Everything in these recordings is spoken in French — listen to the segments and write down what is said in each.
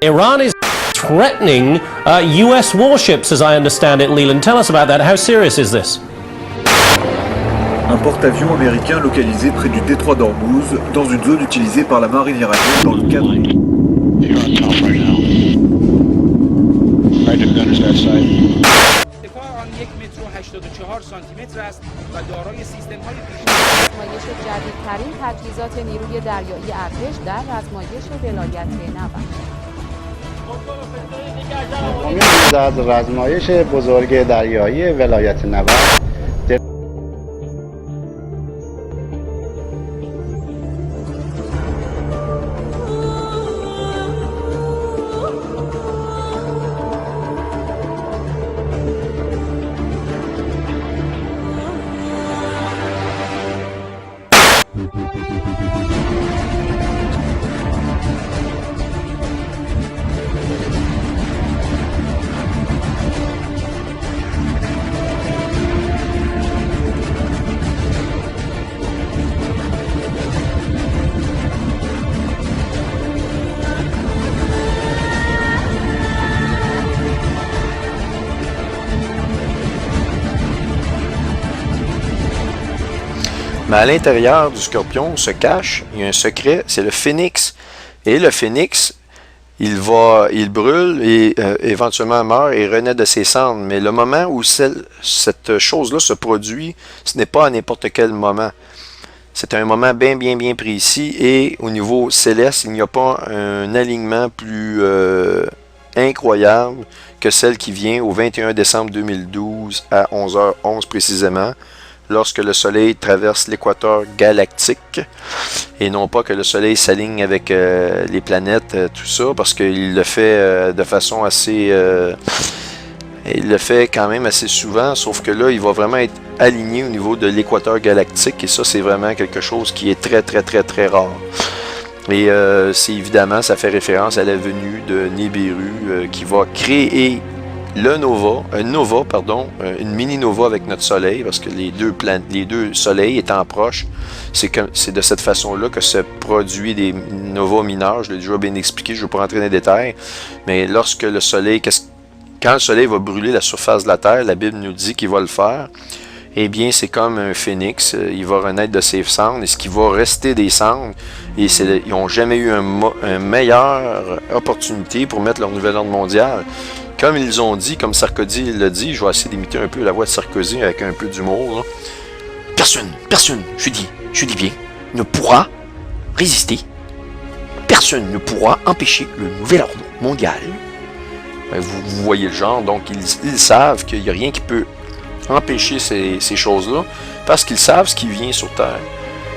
Iran is threatening US warships, as I understand it. Leland, tell us about that. How serious is this? Un porte-avions américain localisé près du détroit d'Ormuz, dans une zone utilisée par la marine iranienne dans le cadre... جدیدترین تجهیزات نیروی دریایی ارتش در رزمایش ولایت نبرد. از رزمایش بزرگ دریایی ولایت نبرد Mais à l'intérieur du Scorpion se cache, il y a un secret, c'est le Phénix. Et le Phénix, il brûle et éventuellement meurt et renaît de ses cendres. Mais le moment où cette chose-là se produit, ce n'est pas à n'importe quel moment. C'est un moment bien précis et au niveau céleste, il n'y a pas un alignement plus incroyable que celle qui vient au 21 décembre 2012 à 11h11 précisément, lorsque le Soleil traverse l'équateur galactique, et non pas que le Soleil s'aligne avec les planètes, tout ça, parce qu'il le fait de façon assez... il le fait quand même assez souvent, sauf que là, il va vraiment être aligné au niveau de l'équateur galactique, et ça, c'est vraiment quelque chose qui est très rare. Et c'est évidemment, ça fait référence à la venue de Nibiru, qui va créer une mini-nova avec notre Soleil, parce que les deux soleils étant proches, c'est de cette façon-là que se produit des novas mineurs. Je l'ai déjà bien expliqué, je ne vais pas rentrer dans les détails, mais lorsque le Soleil, quand le Soleil va brûler la surface de la Terre, la Bible nous dit qu'il va le faire, eh bien c'est comme un phénix, il va renaître de ses cendres, et ce qui va rester des cendres, et ils n'ont jamais eu une meilleure opportunité pour mettre leur nouvel ordre mondial. Comme ils ont dit, comme Sarkozy l'a dit, je vais essayer d'imiter un peu la voix de Sarkozy avec un peu d'humour. Personne, je dis bien, ne pourra résister. Personne ne pourra empêcher le nouvel ordre mondial. Vous voyez le genre, donc ils savent qu'il n'y a rien qui peut empêcher ces choses-là, parce qu'ils savent ce qui vient sur Terre.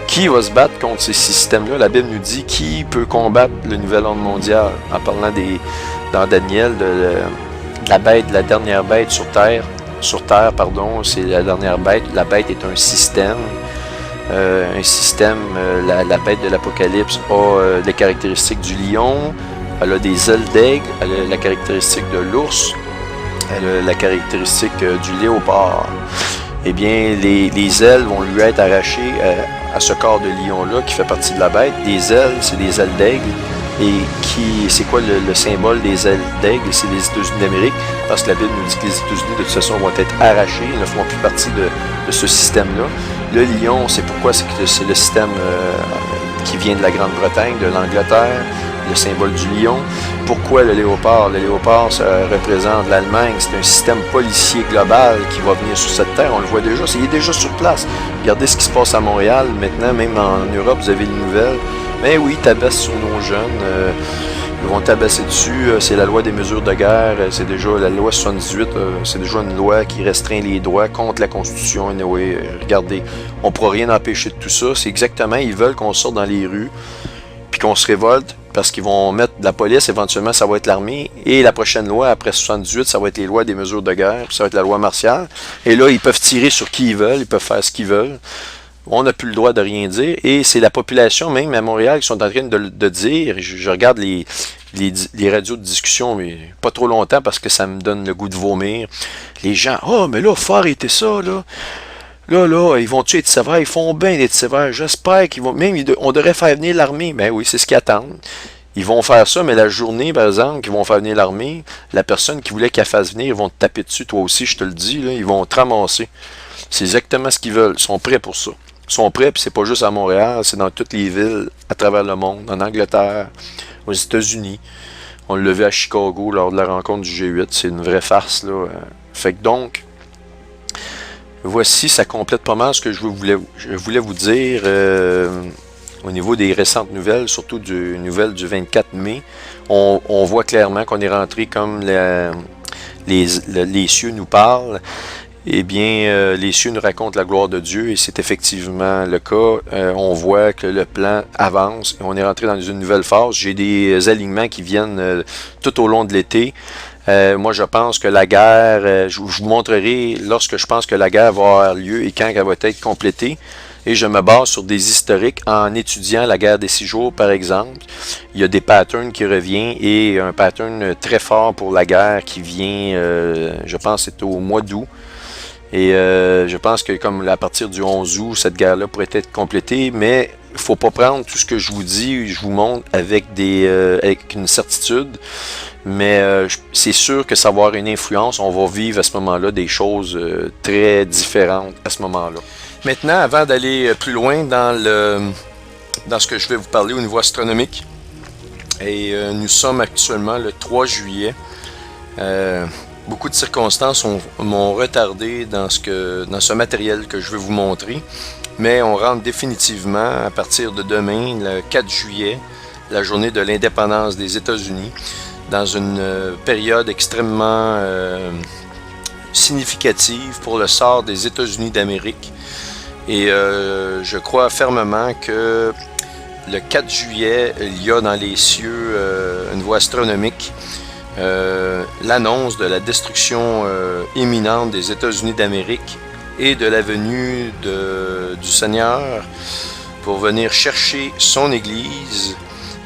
Qui va se battre contre ces systèmes-là? La Bible nous dit qui peut combattre le nouvel ordre mondial, en parlant dans Daniel de la dernière bête sur Terre, c'est la dernière bête. La bête est un système. La bête de l'Apocalypse a les caractéristiques du lion, elle a des ailes d'aigle, elle a la caractéristique de l'ours, elle a la caractéristique du léopard. Eh bien, les ailes vont lui être arrachées à ce corps de lion-là qui fait partie de la bête. Des ailes, c'est des ailes d'aigle. Et c'est quoi le symbole des ailes d'aigle? C'est les États-Unis d'Amérique, parce que la Bible nous dit que les États-Unis, de toute façon, vont être arrachés, ils ne feront plus partie de ce système-là. Le lion, c'est pourquoi? C'est que c'est le système qui vient de la Grande-Bretagne, de l'Angleterre, le symbole du lion. Pourquoi le léopard? Le léopard, ça représente l'Allemagne. C'est un système policier global qui va venir sur cette terre. On le voit déjà, il est déjà sur place. Regardez ce qui se passe à Montréal. Maintenant, même en Europe, vous avez une nouvelle. Mais oui, ils tabassent sur nos jeunes. Ils vont tabasser dessus. C'est la loi des mesures de guerre. C'est déjà la loi 78. C'est déjà une loi qui restreint les droits contre la Constitution. Anyway, regardez, on ne pourra rien empêcher de tout ça. C'est exactement, ils veulent qu'on sorte dans les rues, puis qu'on se révolte, parce qu'ils vont mettre de la police, éventuellement ça va être l'armée, et la prochaine loi, après 78, ça va être les lois des mesures de guerre, puis ça va être la loi martiale, et là, ils peuvent tirer sur qui ils veulent, ils peuvent faire ce qu'ils veulent. On n'a plus le droit de rien dire, et c'est la population, même à Montréal, qui sont en train de dire, je regarde les radios de discussion, mais pas trop longtemps, parce que ça me donne le goût de vomir. Les gens, « Oh, mais là, faut arrêter ça, là. Là, ils vont-tu être sévères? Ils font bien d'être sévères. J'espère qu'ils vont... Même, on devrait faire venir l'armée. Ben oui, c'est ce qu'ils attendent. Ils vont faire ça, mais la journée, par exemple, qu'ils vont faire venir l'armée, la personne qui voulait qu'elle fasse venir, ils vont te taper dessus, toi aussi, je te le dis, là, ils vont te ramasser. C'est exactement ce qu'ils veulent. Ils sont prêts pour ça. Ils sont prêts, puis c'est pas juste à Montréal, c'est dans toutes les villes à travers le monde, en Angleterre, aux États-Unis. On l'a vu à Chicago lors de la rencontre du G8. C'est une vraie farce, là. Fait que donc, voici, ça complète pas mal ce que je voulais vous dire au niveau des récentes nouvelles, surtout du nouvelle du 24 mai. On voit clairement qu'on est rentré comme les cieux nous parlent. Eh bien, les cieux nous racontent la gloire de Dieu et c'est effectivement le cas. On voit que le plan avance et on est rentré dans une nouvelle phase. J'ai des alignements qui viennent tout au long de l'été. Moi, je pense que la guerre, je vous montrerai lorsque je pense que la guerre va avoir lieu et quand elle va être complétée. Et je me base sur des historiques en étudiant la guerre des 6 jours, par exemple. Il y a des patterns qui reviennent et un pattern très fort pour la guerre qui vient, je pense, c'est au mois d'août. Et je pense que comme à partir du 11 août, cette guerre-là pourrait être complétée, mais il ne faut pas prendre tout ce que je vous dis, je vous montre avec une certitude. Mais c'est sûr que ça va avoir une influence. On va vivre à ce moment-là des choses très différentes à ce moment-là. Maintenant, avant d'aller plus loin dans ce que je vais vous parler au niveau astronomique, et nous sommes actuellement le 3 juillet. Beaucoup de circonstances m'ont retardé dans ce matériel que je vais vous montrer, mais on rentre définitivement à partir de demain, le 4 juillet, la journée de l'indépendance des États-Unis, dans une période extrêmement significative pour le sort des États-Unis d'Amérique. Et je crois fermement que le 4 juillet, il y a dans les cieux une voie astronomique l'annonce de la destruction imminente des États-Unis d'Amérique et de la venue du Seigneur pour venir chercher son Église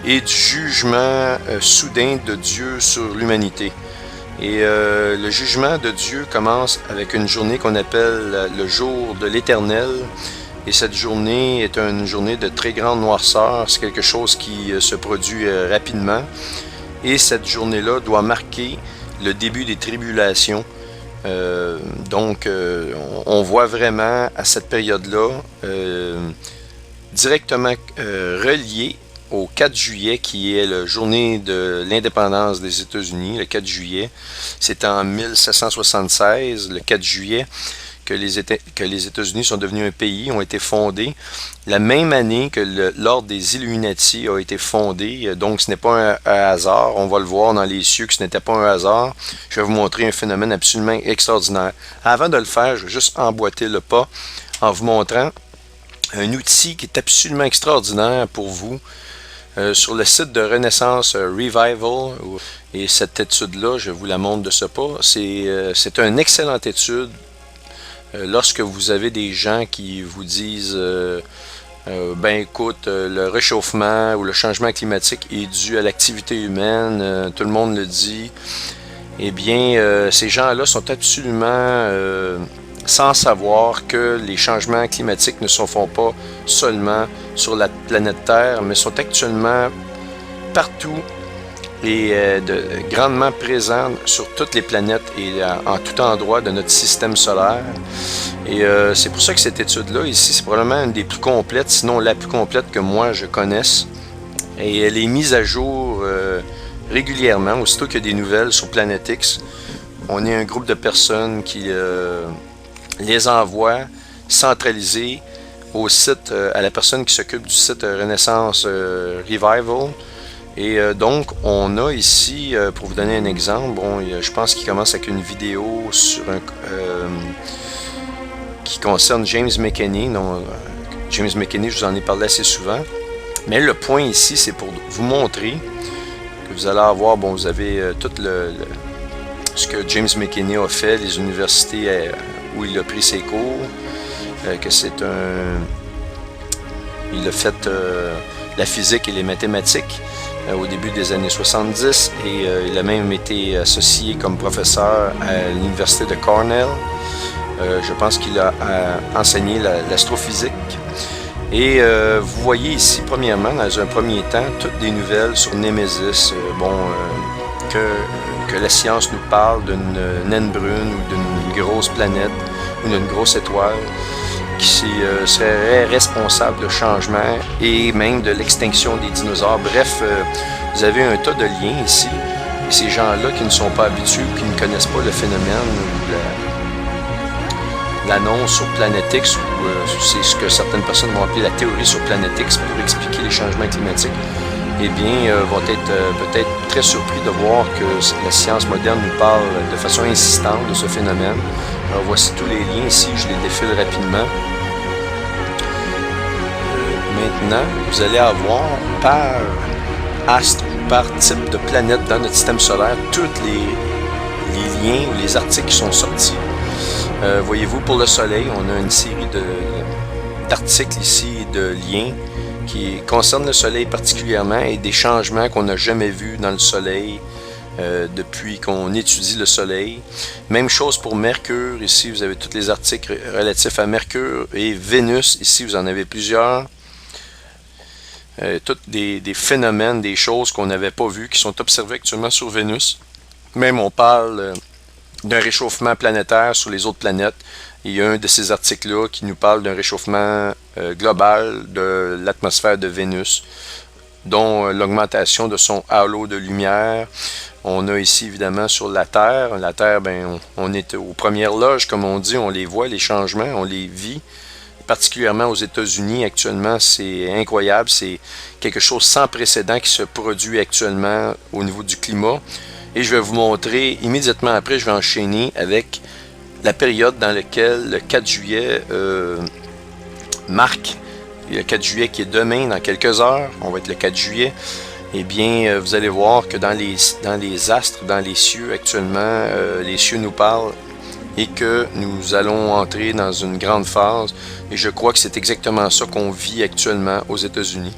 et du jugement soudain de Dieu sur l'humanité. Et le jugement de Dieu commence avec une journée qu'on appelle le jour de l'Éternel. Et cette journée est une journée de très grande noirceur. C'est quelque chose qui se produit rapidement. Et cette journée-là doit marquer le début des tribulations. Donc, on voit vraiment à cette période-là, directement relié au 4 juillet, qui est la journée de l'indépendance des États-Unis, le 4 juillet. C'est en 1776, le 4 juillet, que les États-Unis sont devenus un pays, ont été fondés. La même année que l'ordre des Illuminati a été fondé, donc ce n'est pas un hasard. On va le voir dans les cieux que ce n'était pas un hasard. Je vais vous montrer un phénomène absolument extraordinaire. Avant de le faire, je vais juste emboîter le pas en vous montrant un outil qui est absolument extraordinaire pour vous. Sur le site de Renaissance Revival, et cette étude-là, je vous la montre de ce pas, c'est une excellente étude. Lorsque vous avez des gens qui vous disent ben écoute, le réchauffement ou le changement climatique est dû à l'activité humaine, tout le monde le dit, eh bien ces gens-là sont absolument sans savoir que les changements climatiques ne se font pas seulement sur la planète Terre, mais sont actuellement partout et grandement présents sur toutes les planètes et en tout endroit de notre système solaire. Et c'est pour ça que cette étude-là, ici, c'est probablement une des plus complètes, sinon la plus complète que moi je connaisse. Et elle est mise à jour régulièrement, aussitôt qu'il y a des nouvelles sur Planète X. On est un groupe de personnes qui les envoie centralisés au site, à la personne qui s'occupe du site Renaissance Revival. Et donc, on a ici, pour vous donner un exemple, bon, je pense qu'il commence avec une vidéo sur qui concerne James McKinney. James McKinney, je vous en ai parlé assez souvent. Mais le point ici, c'est pour vous montrer que vous allez avoir, bon, vous avez tout ce que James McKinney a fait, les universités où il a pris ses cours, que c'est il a fait la physique et les mathématiques au début des années 70 et il a même été associé comme professeur à l'université de Cornell. Je pense qu'il a enseigné l'astrophysique. Et vous voyez ici, premièrement, dans un premier temps, toutes des nouvelles sur Nemesis. Que la science nous parle d'une naine brune ou d'une grosse planète ou d'une grosse étoile qui serait responsable de changement et même de l'extinction des dinosaures. Bref, vous avez un tas de liens ici. Et ces gens-là qui ne sont pas habitués ou qui ne connaissent pas le phénomène ou l'annonce sur Planet X, ou c'est ce que certaines personnes vont appeler la théorie sur Planet X pour expliquer les changements climatiques, eh bien, vont être peut-être très surpris de voir que la science moderne nous parle de façon insistante de ce phénomène. Alors, voici tous les liens ici, je les défile rapidement. Maintenant, vous allez avoir par astre ou par type de planète dans notre système solaire tous les liens ou les articles qui sont sortis. Voyez-vous, pour le Soleil, on a une série d'articles ici, de liens qui concernent le Soleil particulièrement et des changements qu'on n'a jamais vus dans le Soleil depuis qu'on étudie le Soleil. Même chose pour Mercure. Ici, vous avez tous les articles relatifs à Mercure et Vénus. Ici, vous en avez plusieurs. Tous des phénomènes, des choses qu'on n'avait pas vues, qui sont observées actuellement sur Vénus. Même on parle d'un réchauffement planétaire sur les autres planètes. Il y a un de ces articles-là qui nous parle d'un réchauffement global de l'atmosphère de Vénus, dont l'augmentation de son halo de lumière. On a ici évidemment sur la Terre. La Terre, ben, on est aux premières loges, comme on dit, on les voit, les changements, on les vit. Particulièrement aux États-Unis actuellement, c'est incroyable, c'est quelque chose sans précédent qui se produit actuellement au niveau du climat. Et je vais vous montrer immédiatement après, je vais enchaîner avec la période dans laquelle le 4 juillet marque, le 4 juillet qui est demain, dans quelques heures, on va être le 4 juillet, eh bien vous allez voir que dans les astres, dans les cieux actuellement, les cieux nous parlent et que nous allons entrer dans une grande phase. Et je crois que c'est exactement ça qu'on vit actuellement aux États-Unis.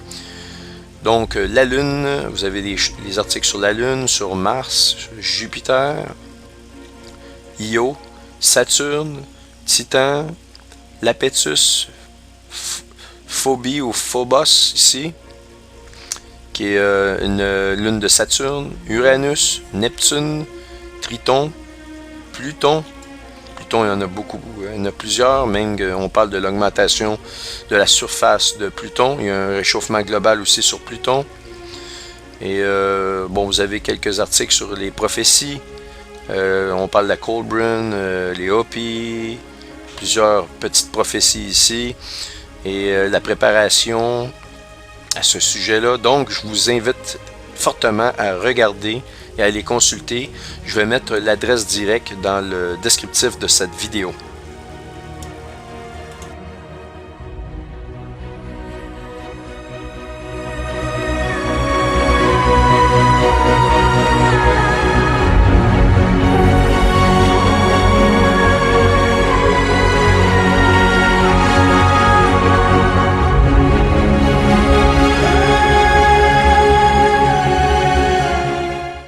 Donc, la Lune, vous avez les articles sur la Lune, sur Mars, Jupiter, Io, Saturne, Titan, Iapetus, Phobie ou Phobos ici, qui est une lune de Saturne, Uranus, Neptune, Triton, Pluton. Pluton, il y en a beaucoup, il y en a plusieurs, même on parle de l'augmentation de la surface de Pluton. Il y a un réchauffement global aussi sur Pluton. Et bon, vous avez quelques articles sur les prophéties. On parle de la Colburn, les Hopi, plusieurs petites prophéties ici. Et la préparation à ce sujet-là. Donc, je vous invite fortement à regarder et à les consulter. Je vais mettre l'adresse directe dans le descriptif de cette vidéo.